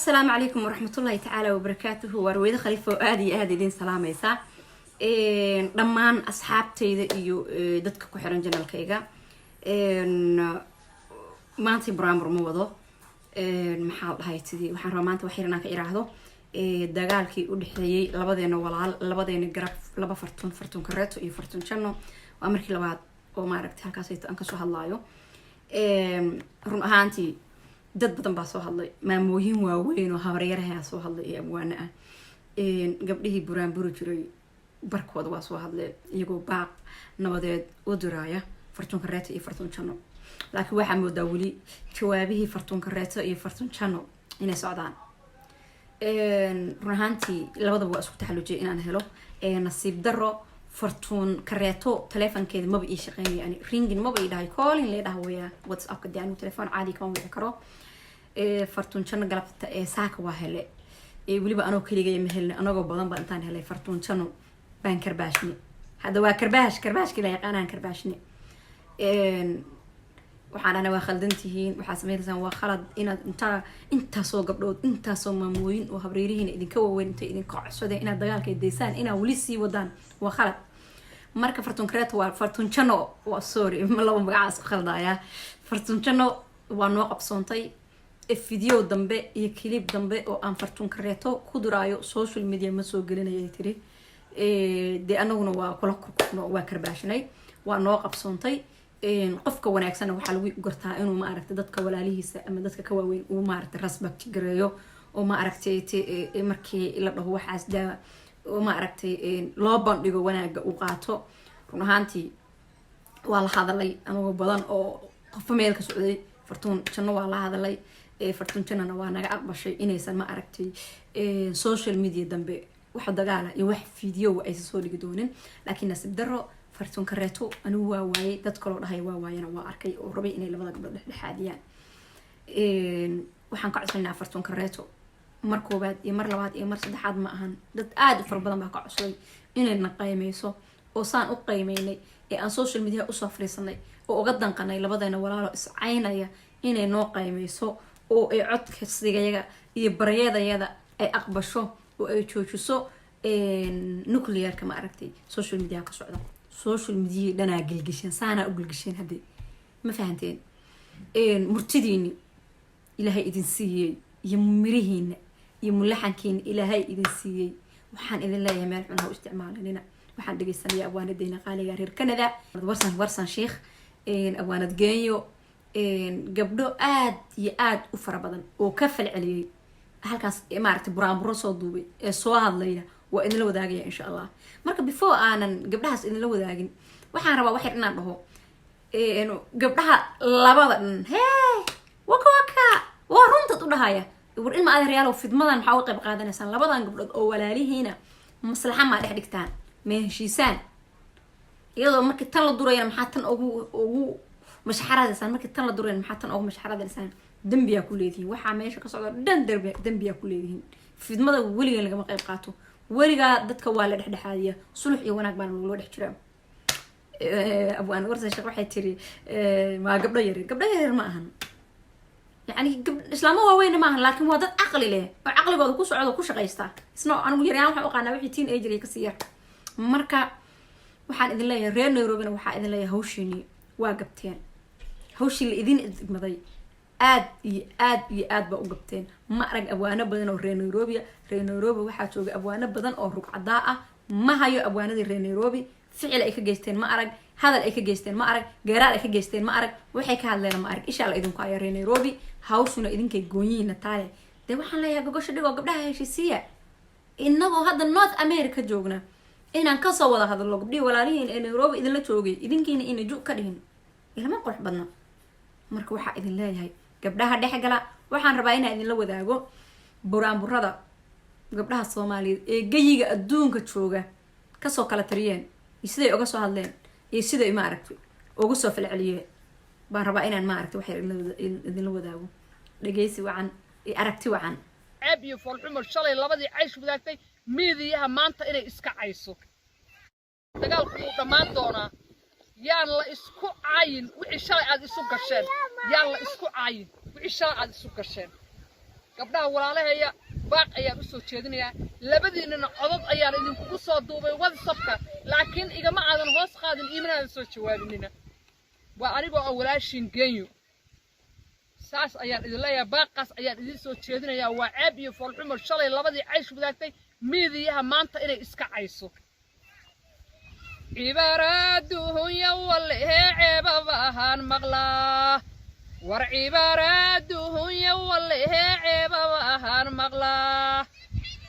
السلام عليكم ورحمة الله تعالى وبركاته. ورويد خليفة آدي دين سلاميسا دمان أصحابتي iyo dadka ku xiran janalkayga maanta Ibrahim Rumawado maxaa dhahay sidii waxaan rabaa maanta wax yarna ka iraahdo dagaalkii u dhexeeyay labadeena walaal labadeena garab laba fartun kareeto iyo fartun janno waa markii labaad oo ma aragtay halkaas aan ka soo hadlaayo run ahaantii dad badan baa soo hadlay maamooyin waaweyn oo habaryaraha soo hadlay ee abwaana ah gabdhihii buraan buru jiray barkooda waa soo hadlay iyagoo baaq nabadeed u diraaya fartun kareeto iyo fartun janno laakiin waxa moodaa wali jawaabihii fartun kareeto iyo fartun janno inay socdaan run ahaantii labadaba waa isku taxalujiyay inaan helo nasiib daro fartun kareeto telefonkeeda maba ii shaqeynay yani ringin maba ii dhahay calling lee dhahay waya whatsapp ka diyaanu telefoon caadi kama wici karo fartun janno galabta saaka waa hele waliba anoo kaliya ma helin anagoo badan baa intaan helay fartun janno baan karbaashni hada waa karbaashki la yaqaanaan karbaashni waxaan ana waa khaldantihiin waxa sameeysan waa khalad inta soo gabdhood inta soo maamooyin oo habreerihiin idinka waaweyn inta idinka codsadeen inaad dagaalka deysaan inaa wali sii wadaan waa khalad marka fartun kareeto waa fartun janno waa sorry ma laba magacaas khaldaya fartun janno waa noo qabsoontay video dambe iyo clip dambe oo aan fartun kareeto ku duraayo social media ma soo gelinayay tiri de anaguna waa kula kurkurno waa karbaashnay waa noo qabsoontay qofka wanaagsan waxa lagu gartaa inuu ma aragtay dadka walaalihiisa ama dadka ka waaweyn uu ma aragtay respect gareeyo oo ma aragtay markii la dhaho waxaas daa oo ma aragtay loo bandhigo wanaaga uu qaato run ahaantii waa la hadalay anagoo badan oo qof meel ka socday fartun janno waa la hadalay fartun jannana waa naga aqbashay inaysan ma aragtay social media dambe waxa dagaala iyo wax video ay soo dhigi doonin laakiin nasiib daro fartun kareeto anigu waa waayay dad kale oo dhahay waa waayana waa arkay oo rabay inay labada gabdhood dhexdhexaadiyaan waxaan ka codsanaa fartun kareeto mar koobaad iyo mar labaad iyo mar saddexaad ma ahan dad aad u fara badan baa ka codsaday inay naqaymayso oo saan u qaymeynay ee aan social media u soo fariisanay oo uga danqanay labadeena walaalo iscaynaya inay noo qaymayso oo ay codkasigayaga iyo baryadayada ay aqbasho oo ay joojiso nuclearka ma aragtay social media ka socda social media dana gilgishan saana u gilgishan hadii ma fahanteen murtidiini ilaahay idin siiyay iyo mirihiina iyo mulaxankiina ilaahay idin siiyay waxaan idin leeyahay meel xun ha u isticmaalanina waxaan dhageysanayaa abwaanadeena qaaliga reer Canada warsan sheekh abwaanad geeyo gabdho aad iyo aad u fara badan oo ka falceliyay halkaas maaragtay buraanburo soo duubay ee soo hadlayna waa idin la wadaagaya insha Allah marka before aanan gabdhahaas idin la wadaagin waxaan rabaa wax yar inaan dhaho gabdhaha labada waka waa runta u dhahaya war ilma aad reeyalo fidmadan maxaa u qayb qaadanaysan labadan gabdhood oo walaalihiina maslaxa ma dhex dhigtaan ma heshiisaan iyadoo markii tan la durayna maxaa tan ugu mashxaradaysan markii tan la durayna maxaa tan ugu mashxaradaysan dambiya ku leedihiin waxa meesha ka socdo dhan dambiya ku leedihiin fidmada waliga laga qayb qaato waliga dadka waa la dhexdhexaadiya sulux iyo wanaag baan loo dhex jiraa abwaan warsan sheekh waxay tiri ma gabdho yar ma ahan yani islaamo waaweyn ma ahan laakiin waa dad aqli leh oo aqligooda ku socdo ku shaqeysta isna anigu yaraan waxa u qaanaa wixii teenager ka sii yar marka waxaan idin leeyahay reer Nairobi waxaa idin leeyahay hawshiini waa gabteen hawshii la idin idmaday aad iyo aad ba u gabteen ma arag abwaano badan oo reer Nairobi waxaa jooga abwaano badan oo rugcadaa ah ma hayo abwaanadii reer Nairobi ficil ay ka geysteen ma arag hadal ay ka geysteen ma arag geeraar ay ka geysteen ma arag waxay ka hadleen ma arag insha Allah idinku ay reer Nairobi hawshuna idinkay gooniina taale de waxaan leeyahay gogosha dhigo gabdhaha heshiisiya inagoo hadda North America joogna inaan ka soo wada hadalno gabdhii walaalihiin ee Nairobi idin la joogay idinkiina inay ju ka dhihin ilama qurux badna marka waxa idin leeyahay gabdhaha dhexgala waxaan rabaa inaan idin la wadaago buraanburada gabdhaha Soomaaliyeed ee gayiga adduunka jooga ka soo kala tariyeen siday uga soo hadleen iyo siday ma aragtay ugu soo falceliyeen baan rabaa inaan ma aragtay wax idin la wadaago dhageysi wacan iyo aragti wacan ceeb iyo falxumar shalay labadii caysh wadaagtay miidiyaha maanta inay iska cayso dagaalku uu dhamaan doonaa yaan la isku caayin wixii shalay aad isu gasheen yaan la isku caayin wixii shalay aad isu gasheen gabdhaha walaalahaya baaq ayaan u soo jeedinayaa labadiinana codod ayaan idinkugu soo duubay WhatsApp-ka laakiin igama aadan hoos qaadin iimanada soo jawaabinina waa anigoo ah walaashin Genyo saas ayaan idin leeyahay baaqaas ayaan idin soo jeedinayaa waa ceeb iyo foolxumo shalay labadii caysh wadaagtay miidiyaha maanta inay iska cayso cibaaraduhun ya wallahi ceebabahan maqlaa war cibaaraduhun ya wallahi ceebabahan maqlaa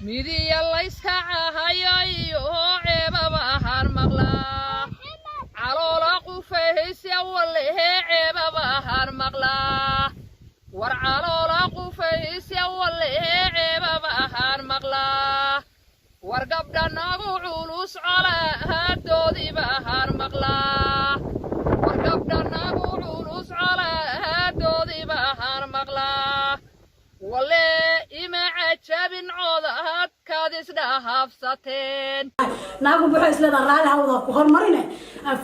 midiya layska cahayo iyo ceebabahan maqlaa caloola qufays ya wallahi ceebabahan maqlaa war caloola qufays ya wallahi ceebabahan maqlaa war gabdha nagu culus calaadoodii bahan maqlaa war gabdha nagu culus calaadoodii bahan maqlaa wale ima cajabin codadkaad isdhaafsateen naagu buuxa isleedaha raali hawada ku hormarine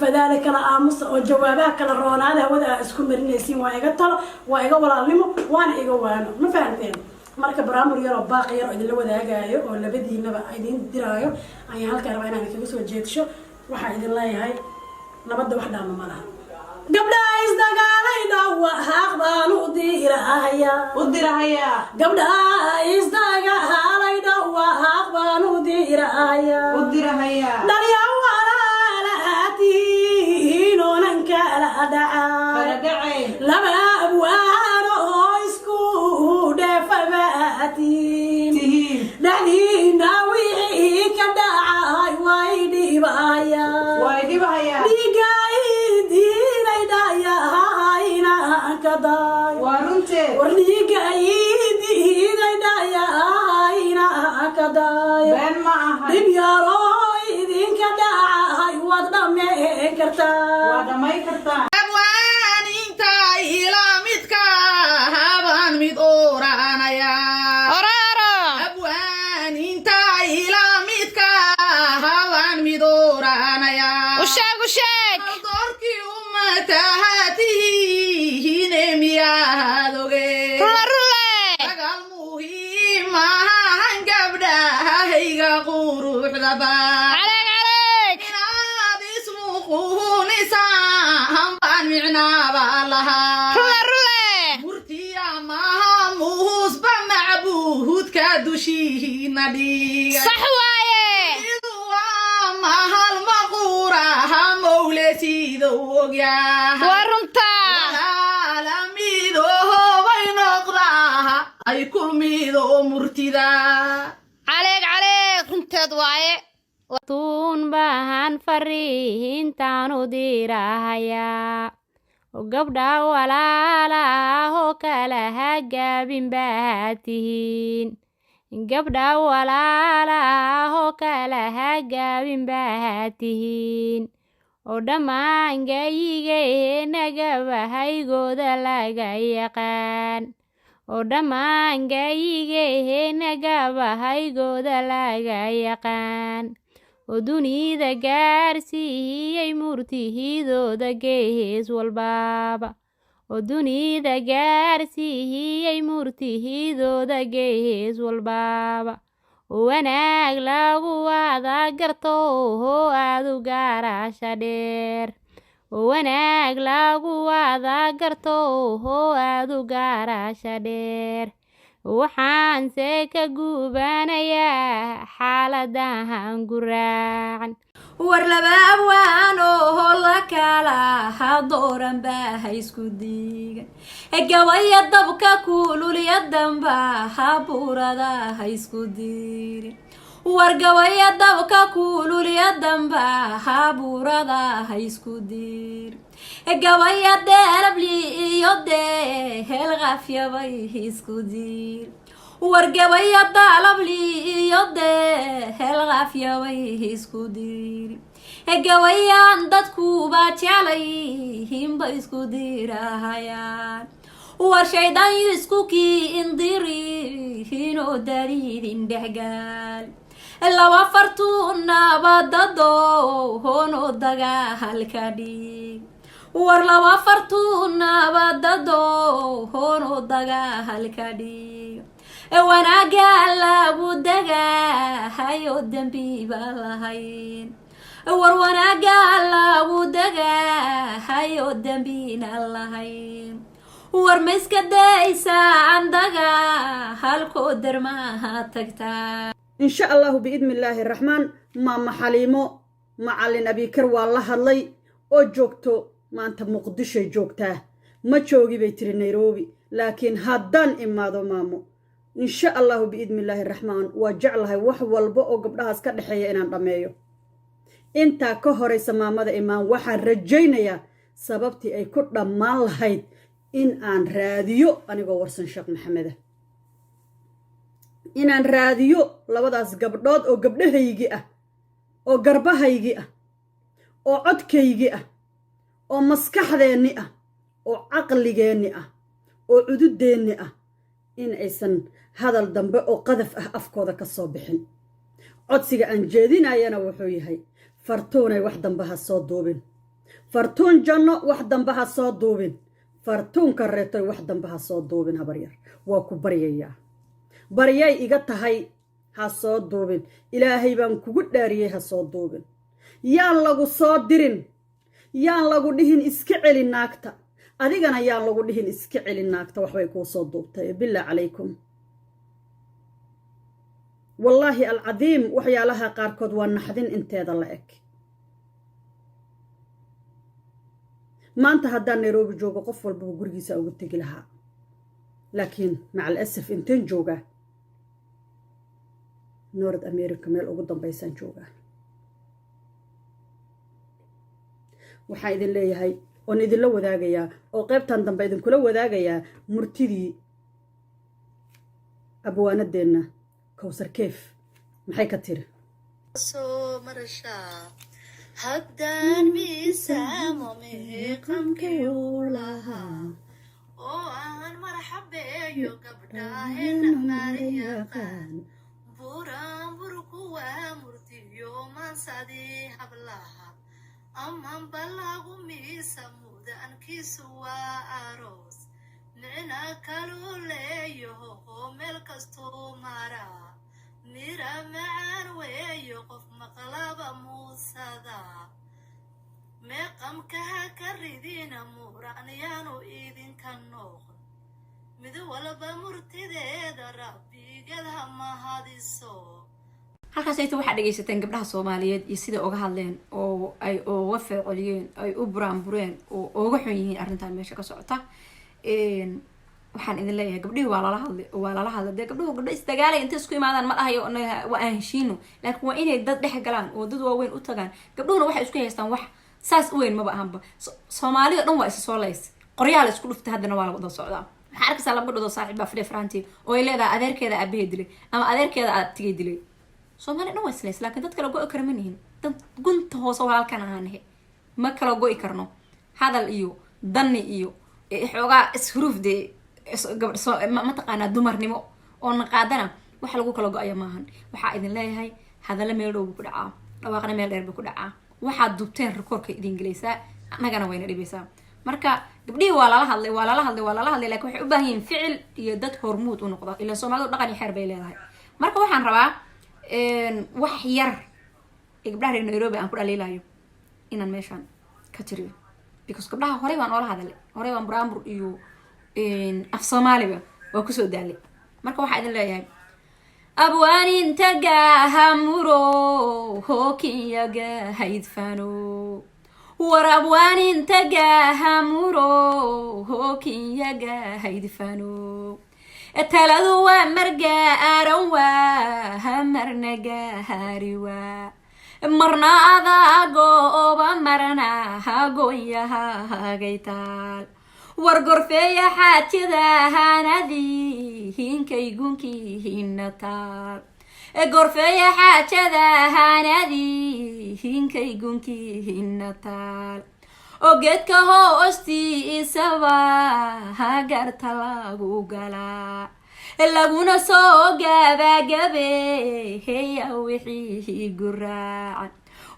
fadaale kala aamusa oo jawaabaha kala roonaada hawada isku marinaysiin waa iga talo waa iga walaalnimo waana iga waano ma fahanteen marka baraamur yar oo baaq yar oo idin la wadaagayo oo labadiinaba idin diraayo ayaan halkaa rabaa inaan kaga soo jeedsho waxaa idin leeyahay nabadda wax dhaama ma laha gabdhaha isdagaalay dhawa haaq baan u dirahaya gabdhaha isdagaalay dhawa haaq baan u dirahaya dhalya walaalahatiin oonan kala dhacay laba abwaano oo isku dheefabaatiin dhexdiina wixii ka dhacay way dhibahaya dhiigaydiinay dhayahayna kaday wardiigaydiinay dhayahayna kaday dhib yaroo idinka dhacay waad dhammayn kartaa abwaaninta ila midka habaan mid oranaya abwaaninta ila midka habaan mid oranaya usheeg doorkii ummatahaatihiine miyaad ogeen dagaal muhiim ahaan gabdhahayga quruxda baa inaad ismuquunisaan baan micnaaba lahaa murtiya maha muhusba macbuudka dushiina dhigay sax waaye idu waa mahal maquuraha mawle sida ogyaha waa runta walaalamiidoohobay noqdaa ay kulmido murtida caleeg runteed waaye tuun baahan fariintaan u dirahayaa gabdha walaalaah oo kala hagaabin baad tihiin gabdha walaalaah oo kala hagaabin baad tihiin oo dhammaan gayigeenagaba haygooda laga yaqaan oo dhammaan gayigeenagaba haygooda laga yaqaan oo dunida gaarsiiyey murtihidooda gees walbaaba oo dunida gaarsiiyey murtihidooda gees walbaaba oo wanaag lagu wada garto oo aad u gaarasha dheer oo wanaag lagu wada garto oo aad u gaarasha dheer waxaanse ka gubanayaa xaaladahan guraacan war laba abwaan oo la kala hadooran baa ha isku diigan gabaya dabka kululya damba habuurada ha isku diirin war gabaya dabka kululya damba habuurada ha isku diirin gabaya deelabli iyo dehel qafyabay isku diir war gabaya daalabli iyo dehel qafyabay isku diir gabayaan dadkuba jeclayhinba isku diirahayaan war shaydaan isku kiindirihinoo dariidin dhexgaal laba fartuunaba dado hoonoo dagaalka dhig war laba fartuunaba dado hoonoo dagaalka dhig wanaaga lagu dagaahayo dambi baa lahayn war wanaaga lagu dagaahayo dambina lahayn war ma iska daysa andaga halkoo darmaha tagtaa insha allahu biidni illaahi raxmaan maama xaliimo macallin abikar waa la hadlay oo joogto maanta muqdishoy joogtaa ma joogi bay tiri nairobi laakiin haddaan imaado maamo insha allahu biidni illaahi raxmaan waa jeclahay wax walba oo gabdhahaas ka dhexeeya inaan dhammeeyo intaa ka horaysa maamada imaan waxaan rajaynayaa sababtii ay ku dhammaan lahayd in aan raadiyo anigoo warsan sheekh maxameda inaan raadiyo labadaas gabdhood oo gabdhahaygii ah oo garbahaygii ah oo codkaygii ah oo maskaxdeenni ah oo caqligeenni ah oo cududeenni ah in aysan hadal dambe oo qadaf ah afkooda ka soo bixin codsiga aan jeedinayana wuxuu yahay fartuunay wax dambe ha soo duubin fartuun janno wax dambe ha soo duubin fartuun kareetoy wax dambe ha soo duubin habaryar waa ku baryayaa baryay iga tahay ha soo duubin ilaahay baan kugu dhaariyey ha soo duubin yaan lagu soo dirin yaan lagu dhihin iska celi naagta adigana yaan lagu dhihin iska celi naagta waxbay kuu soo duubtay billah calaykum wallaahi alcadiim waxyaalaha qaarkood waa naxdin inteeda la eg maanta haddaan nairobi joogo qof walbaba gurigiisa ugu tegi lahaa laakiin macal asaf inteen joogaa north america meel ugu dambaysaan joogaa waxaan idin leeyahay oon idinla wadaagayaa oo qaybtan dambe idinkula wadaagayaa murtidii abwaanadeenna kowsar keef maxay ka tiri soo marashaa haddaan miisaamo meeqamkayuu lahaa oo aan marxabeeyo gabdhaahena maryaqaan buraan burku waa murtiyo mansadii hablaha amanba lagu miisa mudaankiisu waa aroos micna kaluu leeyaho meel kastuu maraa mira macaan weeyo qof maqlaba muusada meeqamkaha ka ridina muran yaanu idinka noqon mid walba murtideeda rabbigeed ha mahadiso halkaas ayta waxaa dhegaysateen gabdhaha soomaaliyeed iyo sida uga hadleen oo ay uga feecoliyeen ay u buraanbureen oo uga xun yihiin arrintan meesha ka socota waxaan idin leeyahay gabdhihii waa lala hadlay dee gabdho isdagaalay intay isku imaadaan ma dhahayo waa aan heshiino laakiin waa inay dad dhex galaan oo dad waaweyn u tagaan gabdhuhuna waxay isku haystaan wax saas u weyn maba ahanba soomaalida dhan waa isa soo lays qoryaha la isku dhuftay haddana waa la wada socdaa maxaa arkaysaa laba gabdhood oo saaxiib baa fadhiya farantii oo ay leedahay adeerkeeda aabahee dilay ama adeerkeeda tigay dilay soomaali dhan waa islays laakiin dad kala go-i kara ma nihin dad gunta hoose walaalkan ahaanahe ma kala go-i karno hadal iyo danni iyo xoogaa ishuruuf dee mataqaanaa dumarnimo oo naqaadana wax lagu kala go-aya maahan waxaa idin leeyahay hadalla meel dhow buu ku dhacaa dhawaaqna meel dheer buu ku dhacaa waxaad dubteen rikoorka idin gelaysaa annagana wayna dhibaysaa marka gabdhihii waa lala hadlay laakiin waxay u baahan yihiin ficil iyo dad hormuud u noqda ilaa soomaalidu dhaqan iyo xeer bay leedahay marka waxaan rabaa wax yar ee gabdhaha reer nairobi aan ku dhaliilayo inaan meeshaan ka tiriyo because gabdhaha horey baan oola hadalay horey baan buraanbur iyo af soomaaliba waa kusoo daalay marka waxaa idin leeyahay abwaaninta gaahamuro hookinyaga haydfano war abwaaninta gaahamuro hookinyaga haydfano taladu waa margaaran waa hamarna gaahari waa marna adaago oba marna hagoonyaha hagaytaal war gorfeeya xaajida hanadii hinkaygunkii hinataal gorfeeya xaajada hanadii hinkaygunkii hinataal oo geedka hoostiisaba hagarta lagu galaa laguna soo gaabagabe heya wixii guraacan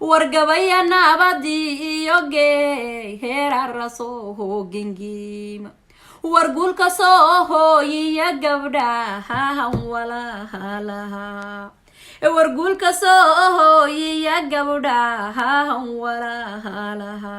wargabaya nabadii iyo gee heerara soo gengiima warguulka soo hooyiya gabdhahan walaalaha warguulka soo hooyiya gabdhahan walaalaha